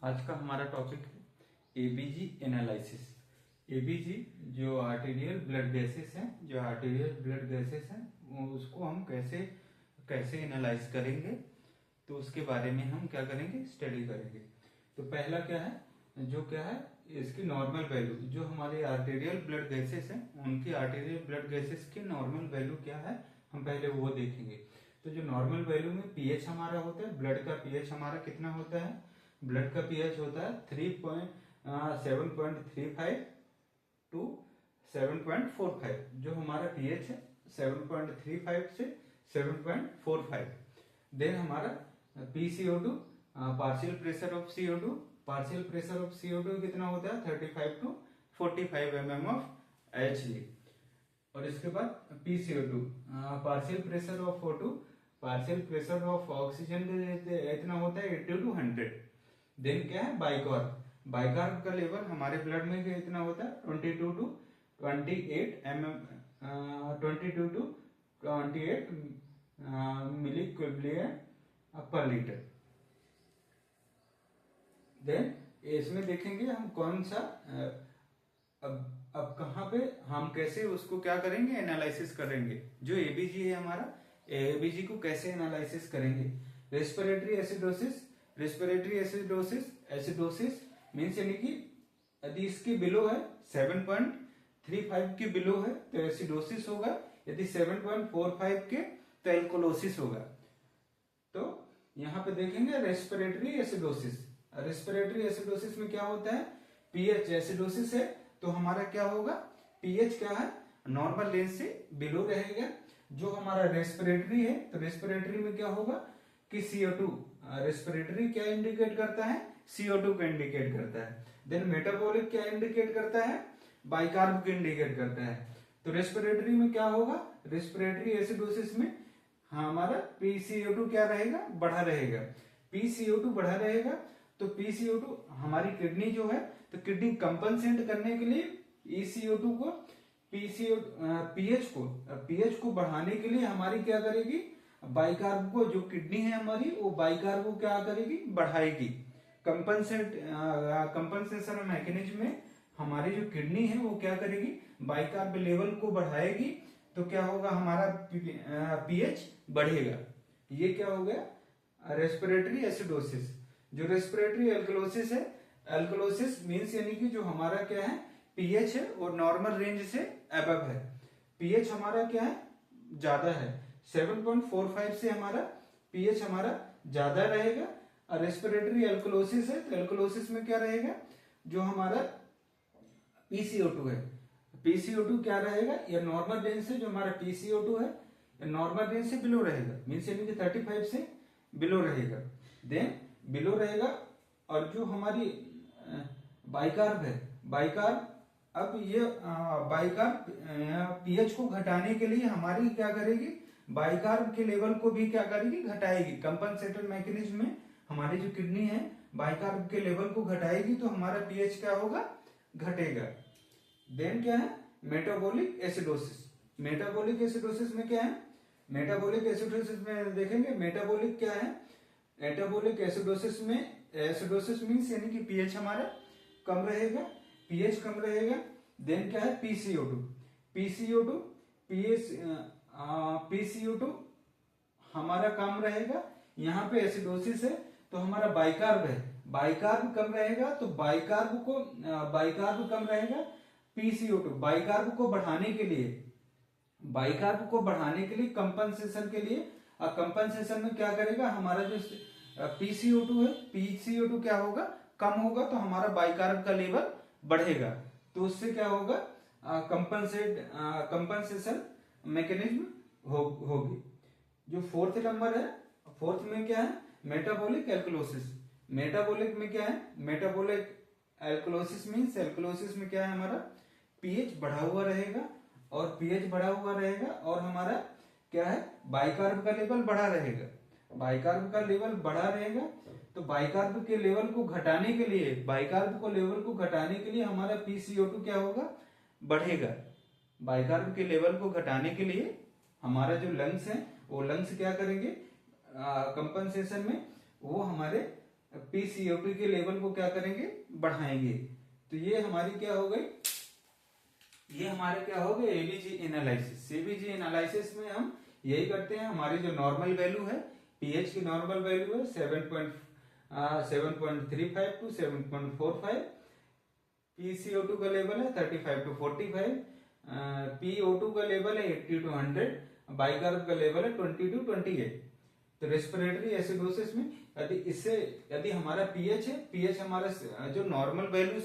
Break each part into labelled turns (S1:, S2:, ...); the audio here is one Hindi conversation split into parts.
S1: आज का हमारा टॉपिक है एबीजी एनालिसिस। एबीजी जो आर्टेरियल ब्लड गैसेस हैं, उसको हम कैसे कैसे एनालाइज करेंगे, तो उसके बारे में हम क्या करेंगे, स्टडी करेंगे। तो पहला क्या है, इसकी नॉर्मल वैल्यू, जो हमारे आर्टेरियल ब्लड गैसेस हैं उनकी आर्टेरियल ब्लड गैसेस की नॉर्मल वैल्यू क्या है, हम पहले वो देखेंगे। तो जो नॉर्मल वैल्यू में पीएच हमारा होता है, ब्लड का पीएच हमारा कितना होता है, ब्लड का पीएच होता है 7.35 टू 7.45। जो हमारा पीएच है 7.35 से 7.45। देन हमारा PCO2, partial pressure of CO2, कितना होता है 35 टू 45 mm ऑफ Hg। और इसके बाद PCO2, partial pressure of O2, partial pressure of oxygen इतना होता है 80 टू 100। देन क्या है बाइकार्ब का लेवल हमारे ब्लड में इतना होता है 22 टू 28 मिलीक्यूबियर पर लीटर। देन इसमें देखेंगे हम कौन सा अब कहाँ पे हम कैसे उसको क्या करेंगे, एनालिसिस करेंगे। जो एबीजी है हमारा, एबीजी को कैसे एनालिसिस करेंगे। रेस्पिरेटरी एसिडोसिस मीन्स यानी कि यदि इसके बिलो है 7.35 के बिलो है तो एसिडोसिस होगा, यदि 7.45 के तो एल्कोलोसिस होगा। तो यहाँ पे देखेंगे रेस्पिरेटरी एसिडोसिस में क्या होता है, पीएच एसिडोसिस है तो हमारा क्या होगा, पीएच क्या है, नॉर्मल रेंज से बिलो रहेगा। जो हमारा रेस्पिरेटरी है तो रेस्पिरेटरी में क्या होगा कि CO2, रेस्पिरेटरी क्या इंडिकेट करता है, CO2 को इंडिकेट करता है। देन मेटाबॉलिक क्या इंडिकेट करता है, बाइकार्ब को इंडिकेट करता है। तो रेस्पिरेटरी में क्या होगा, रेस्पिरेटरी एसिडोसिस में हमारा PCO2 क्या रहेगा, बढ़ा रहेगा। PCO2 बढ़ा रहेगा तो PCO2 हमारी किडनी जो है, तो किडनी कंपनसेट करने के लिए ECO2 को पीएच को बढ़ाने के लिए हमारी क्या करेगी, बाइकार्ब को, जो किडनी है हमारी वो बाइकार्ब को क्या करेगी, बढ़ाएगी। कंपनसेशन मैकेनिज्म में हमारी जो किडनी है वो क्या करेगी, बाइकार्ब लेवल को बढ़ाएगी, तो क्या होगा, हमारा पीएच बढ़ेगा। ये क्या हो गया, रेस्पिरेटरी एसिडोसिस। जो रेस्पिरेटरी एल्कोलोसिस है, एल्कोलोसिस मीन्स यानी कि जो हमारा क्या है, पीएच है और नॉर्मल रेंज से अबव है। पीएच हमारा क्या है, ज्यादा है, 7.45 से हमारा पीएच हमारा ज्यादा रहेगा। और रेस्पिरेटरी एल्कोलोसिस है तो एल्कोलोसिस में क्या रहेगा, जो हमारा PCO2 है, PCO2 क्या रहेगा, या नॉर्मल रेंज से, जो हमारा PCO2 है नॉर्मल रेंज से बिलो रहेगा, मीन्स यानी कि 35 से बिलो रहेगा। देन बिलो रहेगा। और जो हमारी बाइकार्ब है, बाइकार्ब, अब ये बाइकार्ब पीएच को घटाने के लिए हमारी क्या करेगी, बाइकार्ब के लेवल को भी क्या करेगी, घटाएगी। कंपनसेटर मैकेनिज्म में हमारी जो किडनी है बाइकार्ब के लेवल को घटाएगी तो हमारा पीएच क्या होगा, घटेगा। देन क्या है, मेटाबॉलिक एसिडोसिस। मेटाबॉलिक एसिडोसिस में क्या है, मेटाबॉलिक एसिडोसिस में देखेंगे, मेटाबॉलिक क्या है, मेटाबॉलिक एसिडोसिस में, एसिडोसिस मीन्स यानी कि पीएच हमारा कम रहेगा, पीएच कम रहेगा। देन क्या है, PCO2 हमारा कम रहेगा। यहाँ पे एसिडोसिस है तो हमारा बाइकार्ब है, बाइकार्ब कम रहेगा, तो बाइकार्ब कम रहेगा। PCO2 बाइकार्ब को बढ़ाने के लिए कंपनसेशन के लिए, कंपनसेशन में क्या करेगा, हमारा जो PCO2 है, PCO2 क्या होगा, कम होगा, तो हमारा बाइकार्ब का लेवल बढ़ेगा। तो उससे क्या होगा, कंपनसेशन मैकेनिज्म होगी। जो फोर्थ नंबर है, फोर्थ में क्या है, मेटाबॉलिक एल्कोलोसिस। मेटाबॉलिक में क्या है, मेटाबॉलिक एल्कोलोसिस मीन्स, एल्कोलोसिस में क्या है, हमारा पीएच बढ़ा हुआ रहेगा, और पीएच बढ़ा हुआ रहेगा और हमारा क्या है, बाइकार्ब का लेवल बढ़ा रहेगा। बाइकार्ब का लेवल बढ़ा रहेगा तो बाइकार्ब के लेवल को घटाने के लिए हमारा PCO2 क्या होगा, बढ़ेगा। बाइकार्ब के लेवल को घटाने के लिए हमारा जो लंग्स है वो लंग्स क्या करेंगे, कंपनसेशन में वो हमारे PCO2 के लेवल को क्या करेंगे, बढ़ाएंगे। तो ये हमारी क्या हो गई, ये हमारे क्या हो गए एबीजी एनालिसिस। एबीजी एनालिसिस में हम यही करते हैं, हमारी जो नॉर्मल वैल्यू है, पीएच की नॉर्मल वैल्यू है 7.35 टू 7.45, PCO2 का लेवल है 35 टू 45, PO2 का लेवल है 80 टू 100, बाइकार्ब का लेवल है 20 टू 28। तो रेस्पिरेटरी एसिडोसिस में यदि हमारा पीएच है, पीएच हमारा जो नॉर्मल वैल्यू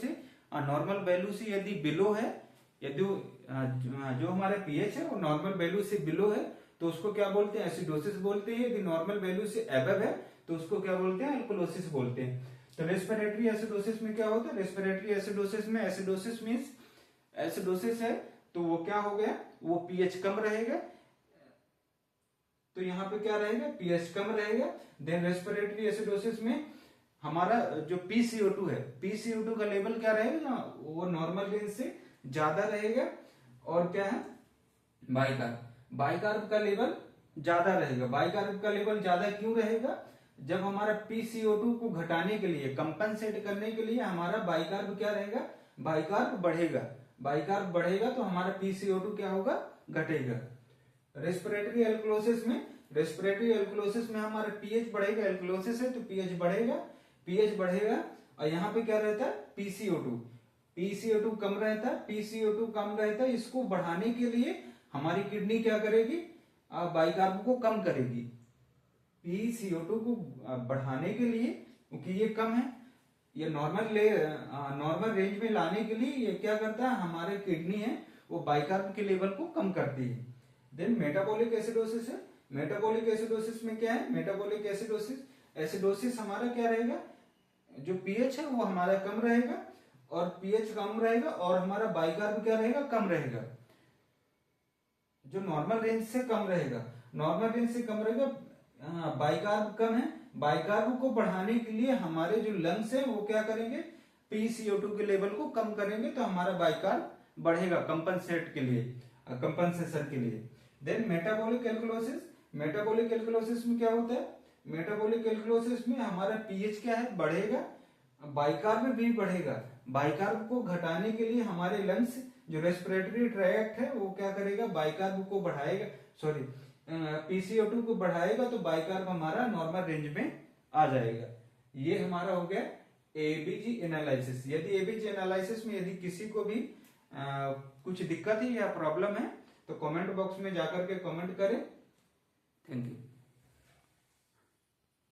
S1: से यदि बिलो है, यदि जो हमारा पीएच है वो नॉर्मल वैल्यू से बिलो है तो उसको क्या बोलते हैं, एसिडोसिस बोलते हैं। यदि नॉर्मल वैल्यू से अबव है तो उसको क्या बोलते हैं, अल्कोलोसिस बोलते हैं। तो रेस्पिरेटरी एसिडोसिस में क्या होता है, रेस्पिरेटरी एसिडोसिस में एसिडोसिस मींस एसिडोसिस है तो वो क्या हो गया, वो पीएच कम रहेगा, तो यहाँ पे क्या रहेगा, पीएच कम रहेगा। देन रेस्पिरेटरी एसिडोसिस में हमारा जो PCO2 है, PCO2 का लेवल क्या रहेगा, वो नॉर्मल रेंज से ज्यादा रहेगा। और क्या है, बाइकार्ब का लेवल ज्यादा रहेगा। बाइकार्ब का लेवल ज्यादा क्यों रहेगा, जब हमारा PCO2 को घटाने के लिए, कंपनसेट करने के लिए हमारा बाइकार्ब क्या रहेगा, बाइकार्ब बढ़ेगा। बाइकार्ब बढ़ेगा तो हमारा PCO2 क्या होगा, घटेगा। रेस्पिरेटरी एल्कोलोसिस में हमारा पीएच बढ़ेगा, एल्कोलोसिस है तो पीएच बढ़ेगा। और यहाँ पे क्या रहता है, PCO2 कम रहता है। इसको बढ़ाने के लिए हमारी किडनी क्या करेगी, बाइकार्ब को कम करेगी। PCO2 को बढ़ाने के लिए, क्योंकि ये कम है, ये नॉर्मल रेंज में लाने के लिए ये क्या करता है, हमारे किडनी है वो बाइकार्ब के लेवल को कम करती है। देन मेटाबॉलिक एसिडोसिस है। मेटाबॉलिक एसिडोसिस में क्या है, मेटाबॉलिक एसिडोसिस हमारा क्या रहेगा, जो पीएच है वो हमारा कम रहेगा, और पीएच कम रहेगा और हमारा बाइकार्ब क्या रहेगा, कम रहेगा, जो नॉर्मल रेंज से कम रहेगा। बाइकार्ब कम है, बाइकार्ब को बढ़ाने के लिए हमारे जो लंग्स है वो क्या करेंगे, PCO2 के लेवल को कम करेंगे, तो हमारा बाइकार्ब बढ़ेगा कंपनसेशन के लिए। देन मेटाबॉलिक एल्कोलोसिस में क्या होता है, मेटाबॉलिक एल्कोलोसिस में हमारा पीएच क्या है, बढ़ेगा, बाइकार्ब भी बढ़ेगा। बाइकार्ब को घटाने के लिए हमारे लंग्स, जो रेस्पिरेटरी ट्रैक्ट है वो क्या करेगा, बाइकार्ब को बढ़ाएगा, PCO2 को बढ़ाएगा, तो बाइकार्ब हमारा नॉर्मल रेंज में आ जाएगा। ये हमारा हो गया एबीजी एनालिसिस। यदि एबीजी एनालिसिस में यदि किसी को भी कुछ दिक्कत है या प्रॉब्लम है तो कमेंट बॉक्स में जाकर के कमेंट करें। Thank you.